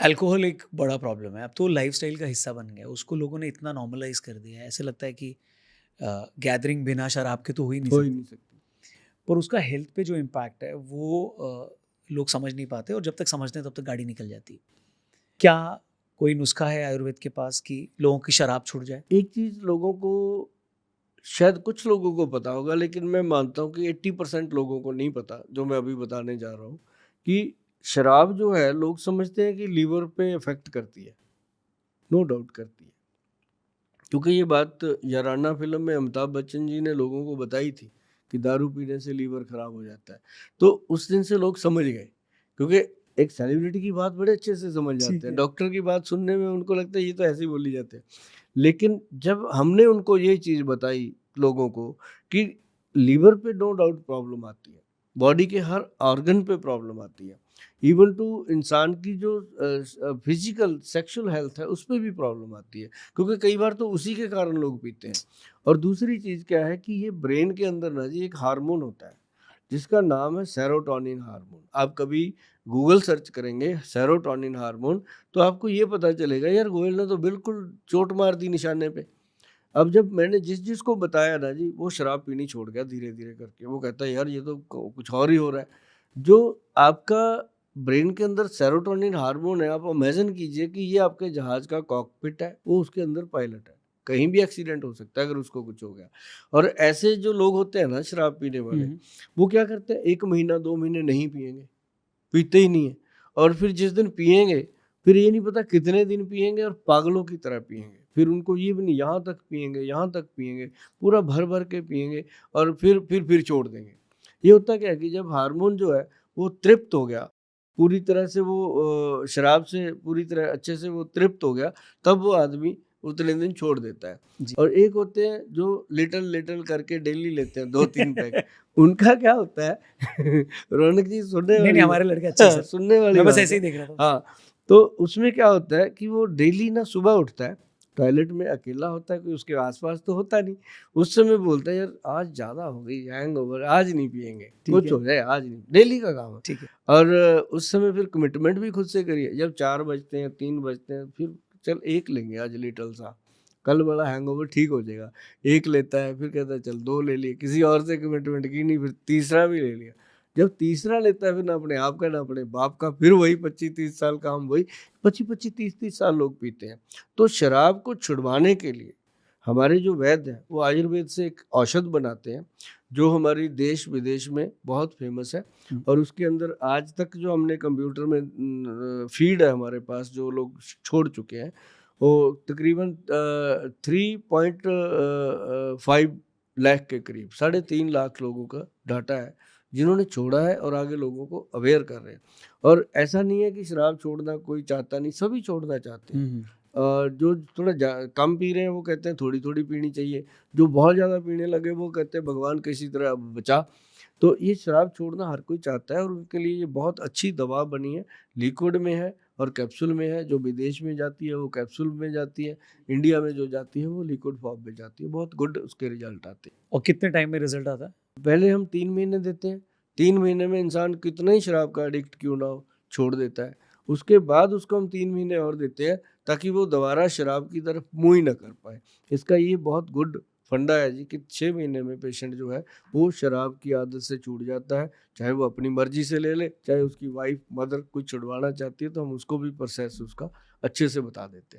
Alcohol एक बड़ा problem है। अब तो लाइफ़स्टाइल का हिस्सा बन गया है। उसको लोगों ने इतना नॉर्मलाइज़ कर दिया है। ऐसे लगता है कि गैदरिंग बिना शराब के तो हो ही नहीं हो ही सकती। नहीं सकती। पर उसका हेल्थ पे जो इम्पैक्ट है वो लोग समझ नहीं पाते और जब तक समझते हैं तब तक गाड़ी निकल जाती है। क्या कोई नुस्खा है आयुर्वेद के पास कि लोगों की शराब छूट जाए? एक चीज़ लोगों को, शायद कुछ लोगों को पता होगा, लेकिन मैं मानता हूँ कि 80% लोगों को नहीं पता, जो मैं अभी बताने जा रहा हूँ, कि शराब जो है लोग समझते हैं कि लीवर पे इफ़ेक्ट करती है। नो डाउट करती है। क्योंकि ये बात याराना फ़िल्म में अमिताभ बच्चन जी ने लोगों को बताई थी कि दारू पीने से लीवर ख़राब हो जाता है। तो उस दिन से लोग समझ गए, क्योंकि एक सेलिब्रिटी की बात बड़े अच्छे से समझ जाते ठीक हैं। है। डॉक्टर की बात सुनने में उनको लगता है ये तो ऐसे ही बोली जाते हैं। लेकिन जब हमने उनको ये चीज़ बताई लोगों को कि लीवर पे नो डाउट प्रॉब्लम आती है, बॉडी के हर ऑर्गन पे प्रॉब्लम आती है, इवन टू इंसान की जो फिजिकल सेक्सुअल हेल्थ है उस पे भी प्रॉब्लम आती है, क्योंकि कई बार तो उसी के कारण लोग पीते हैं। और दूसरी चीज़ क्या है कि ये ब्रेन के अंदर ना जी एक हार्मोन होता है जिसका नाम है सेरोटोनिन हार्मोन। आप कभी गूगल सर्च करेंगे सेरोटोनिन हार्मोन, तो आपको ये पता चलेगा यार गोयल ने तो बिल्कुल चोट मार दी निशाने पे। अब जब मैंने जिस को बताया ना जी, वो शराब पीनी छोड़ गया धीरे-धीरे करके। वो कहता है यार ये तो क कुछ और ही हो रहा है। जो आपका ब्रेन के अंदर सेरोटोनिन हार्मोन है, आप इमेजिन कीजिए कि ये आपके जहाज़ का कॉकपिट है, वो उसके अंदर पायलट है। कहीं भी एक्सीडेंट हो सकता है अगर उसको कुछ हो गया। और ऐसे जो लोग होते हैं ना शराब पीने हुँ, वाले, हुँ। वो क्या करते हैं 1 महीना 2 महीने नहीं पिएँगे, पीते ही नहीं है। और फिर जिस दिन पिएँगे, फिर ये नहीं पता कितने दिन पिएँगे और पागलों की तरह पिएँगे। फिर उनको ये भी नहीं, यहाँ तक पिएँगे, यहाँ तक पिएँगे, पूरा भर-भर के पिएँगे और फिर छोड़ देंगे। ये होता क्या है कि जब हार्मोन जो है वो तृप्त हो गया, पूरी तरह से वो शराब से पूरी तरह अच्छे से वो तृप्त हो गया, तब वो आदमी उतने दिन छोड़ देता है। जी। और एक होते हैं जो लिटल-लिटल करके डेली लेते हैं 2-3 पैक, उनका क्या होता है रौनक जी सुनने नहीं, नहीं, वाली हमारे लड़के अच्छे हैं सर। सुनने वाली मैं बस बात ऐसे है। ही देख रहा था। हाँ, तो उसमें क्या होता है कि वो डेली ना सुबह उठता है, टॉयलेट में अकेला होता है, कोई उसके आस-पास तो होता नहीं। उस समय बोलता है यार आज ज़्यादा हो गई हैंगओवर, आज नहीं पिएँगे, ठीक कुछ है, हो जाए आज नहीं, डेली का काम है। ठीक है। और उस समय फिर कमिटमेंट भी खुद से करिए, जब 4 बजते हैं, 3 बजते हैं, फिर चल 1 लेंगे आज लिटिल सा, कल वाला हैंगओवर ठीक हो जाएगा। 1 लेता है, फिर कहता है चल 2 ले लिए, किसी और से कमिटमेंट की नहीं, फिर तीसरा भी ले लिया। जब तीसरा लेता है फिर ना अपने आप का ना अपने बाप का, फिर वही 25-30 साल का हम वही 25-25, 30-30 साल लोग पीते हैं। तो शराब को छुड़वाने के लिए हमारे जो वैद्य हैं वो आयुर्वेद से एक औषध बनाते हैं, जो हमारी देश-विदेश में बहुत फ़ेमस है। हुँ। और उसके अंदर आज तक जो हमने कंप्यूटर में फ़ीड है हमारे पास, जो लोग छोड़ चुके हैं, वो तकरीबन 3.5 लाख के करीब, 3.5 लाख लोगों का डाटा है, जिन्होंने छोड़ा है और आगे लोगों को अवेयर कर रहे हैं। और ऐसा नहीं है कि शराब छोड़ना कोई चाहता नहीं, सभी छोड़ना चाहते हैं। हुँ, हुँ। जो थोड़ा कम पी रहे हैं वो कहते हैं थोड़ी-थोड़ी पीनी चाहिए, जो बहुत ज़्यादा पीने लगे वो कहते हैं भगवान किसी तरह अब बचा। तो ये शराब छोड़ना हर कोई चाहता है और उनके लिए ये बहुत अच्छी दवा बनी है, लिक्विड में है और कैप्सूल में है। जो विदेश में जाती है वो कैप्सूल में जाती है, इंडिया में जो जाती है वो लिक्विड फॉर्म में जाती है, बहुत गुड उसके रिज़ल्ट आते हैं। और कितने टाइम में रिज़ल्ट आता है? पहले हम 3 महीने देते हैं, 3 महीने में इंसान कितना ही शराब का एडिक्ट क्यों ना हो, छोड़ देता है। उसके बाद उसको हम 3 महीने और देते हैं ताकि वो दोबारा शराब की तरफ मुँह ही ना कर पाए। इसका ये बहुत गुड फंडा है जी कि 6 महीने में पेशेंट जो है वो शराब की आदत से छूट जाता है। चाहे वो अपनी मर्ज़ी से ले ले, चाहे उसकी वाइफ़, मदर कुछ छुड़वाना चाहती है तो हम उसको भी प्रोसेस उसका अच्छे से बता देते हैं।